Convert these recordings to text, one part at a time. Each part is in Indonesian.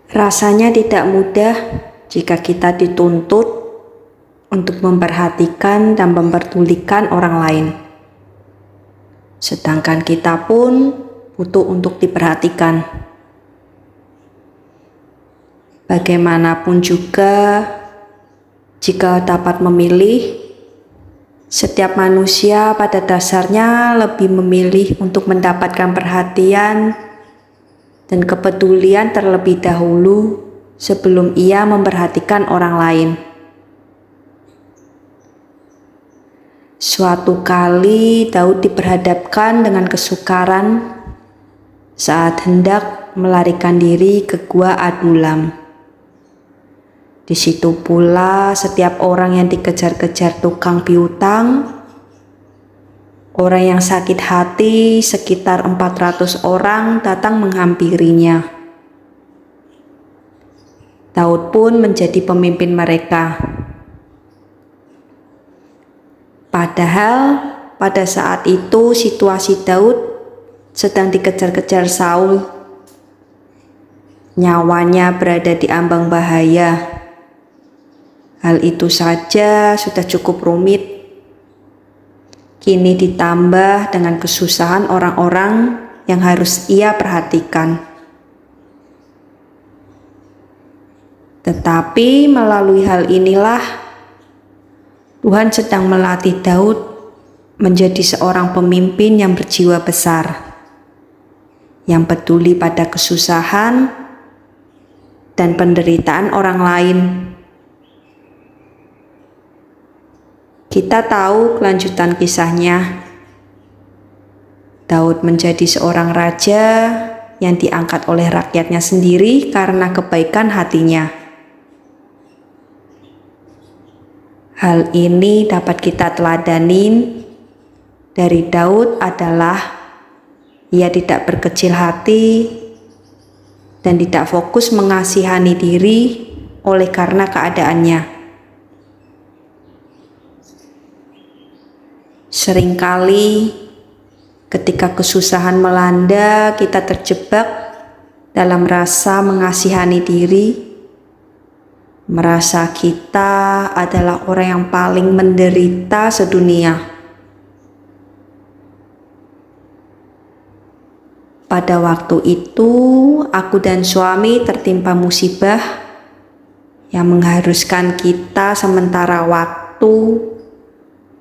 Rasanya tidak mudah jika kita dituntut untuk memperhatikan dan memperdulikan orang lain. Sedangkan kita pun butuh untuk diperhatikan. Bagaimanapun juga, jika dapat memilih, setiap manusia pada dasarnya lebih memilih untuk mendapatkan perhatian dan kepedulian terlebih dahulu sebelum ia memperhatikan orang lain. Suatu kali Daud diperhadapkan dengan kesukaran saat hendak melarikan diri ke gua Adulam. Di situ pula setiap orang yang dikejar-kejar tukang piutang, orang yang sakit hati, sekitar 400 orang datang menghampirinya. Daud pun menjadi pemimpin mereka. Padahal pada saat itu situasi Daud sedang dikejar-kejar Saul. Nyawanya berada di ambang bahaya. Hal itu saja sudah cukup rumit. Kini ditambah dengan kesusahan orang-orang yang harus ia perhatikan. Tetapi melalui hal inilah Tuhan sedang melatih Daud menjadi seorang pemimpin yang berjiwa besar, yang peduli pada kesusahan dan penderitaan orang lain. Kita tahu kelanjutan kisahnya. Daud menjadi seorang raja yang diangkat oleh rakyatnya sendiri karena kebaikan hatinya. Hal ini dapat kita teladanin dari Daud adalah ia tidak berkecil hati dan tidak fokus mengasihani diri oleh karena keadaannya. Seringkali ketika kesusahan melanda, kita terjebak dalam rasa mengasihani diri, merasa kita adalah orang yang paling menderita sedunia. Pada waktu itu, aku dan suami tertimpa musibah yang mengharuskan kita sementara waktu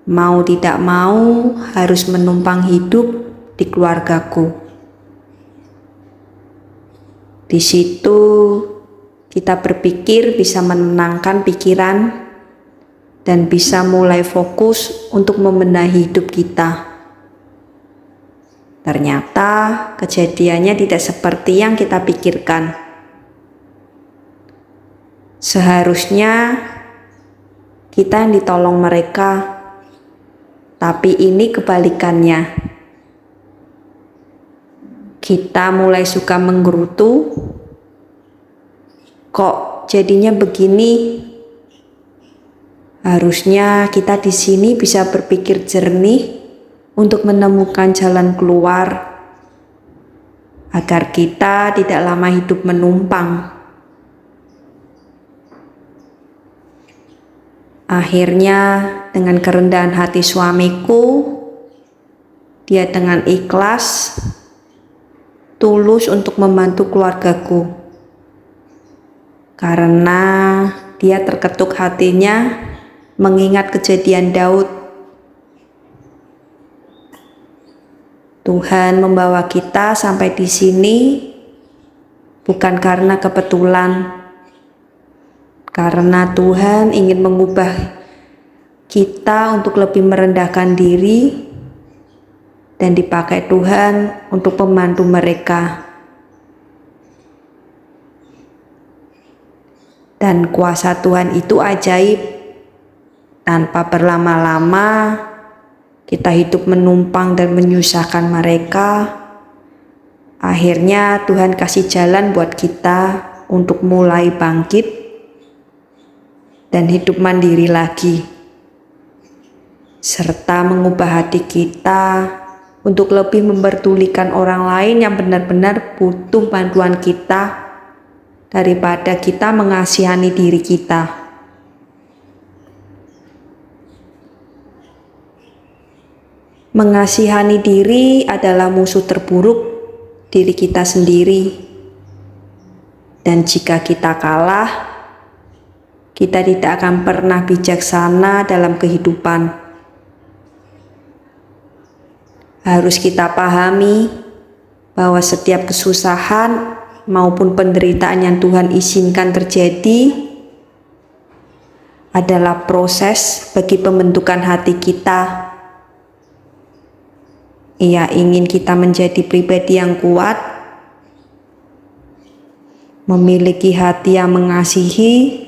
mau tidak mau harus menumpang hidup di keluargaku. Di situ kita berpikir bisa menenangkan pikiran dan bisa mulai fokus untuk membenahi hidup kita. Ternyata kejadiannya tidak seperti yang kita pikirkan. Seharusnya kita yang ditolong mereka, tapi ini kebalikannya. Kita mulai suka menggerutu, kok jadinya begini? Harusnya kita di sini bisa berpikir jernih untuk menemukan jalan keluar, agar kita tidak lama hidup menumpang. Akhirnya dengan kerendahan hati suamiku, dia dengan ikhlas, tulus untuk membantu keluargaku. Karena dia terketuk hatinya mengingat kejadian Daud. Tuhan membawa kita sampai di sini bukan karena kebetulan, karena Tuhan ingin mengubah kita untuk lebih merendahkan diri dan dipakai Tuhan untuk membantu mereka. Dan kuasa Tuhan itu ajaib. Tanpa berlama-lama kita hidup menumpang dan menyusahkan mereka. Akhirnya Tuhan kasih jalan buat kita untuk mulai bangkit dan hidup mandiri lagi, serta mengubah hati kita untuk lebih memperdulikan orang lain yang benar-benar butuh bantuan kita daripada kita mengasihani diri kita. Mengasihani diri adalah musuh terburuk diri kita sendiri. Dan jika kita kalah, kita tidak akan pernah bijaksana dalam kehidupan. Harus kita pahami bahwa setiap kesusahan maupun penderitaan yang Tuhan izinkan terjadi adalah proses bagi pembentukan hati kita. Ia ingin kita menjadi pribadi yang kuat, memiliki hati yang mengasihi,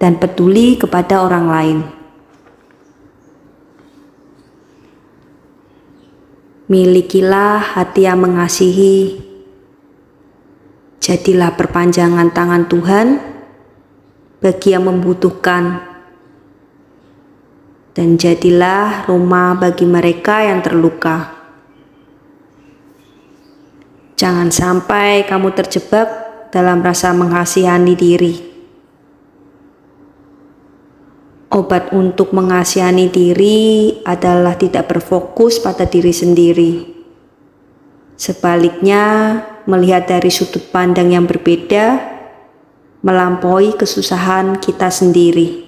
dan peduli kepada orang lain. Milikilah hati yang mengasihi. Jadilah perpanjangan tangan Tuhan bagi yang membutuhkan. Dan jadilah rumah bagi mereka yang terluka. Jangan sampai kamu terjebak dalam rasa mengasihani diri. Obat untuk mengasihani diri adalah tidak berfokus pada diri sendiri. Sebaliknya, melihat dari sudut pandang yang berbeda, melampaui kesusahan kita sendiri.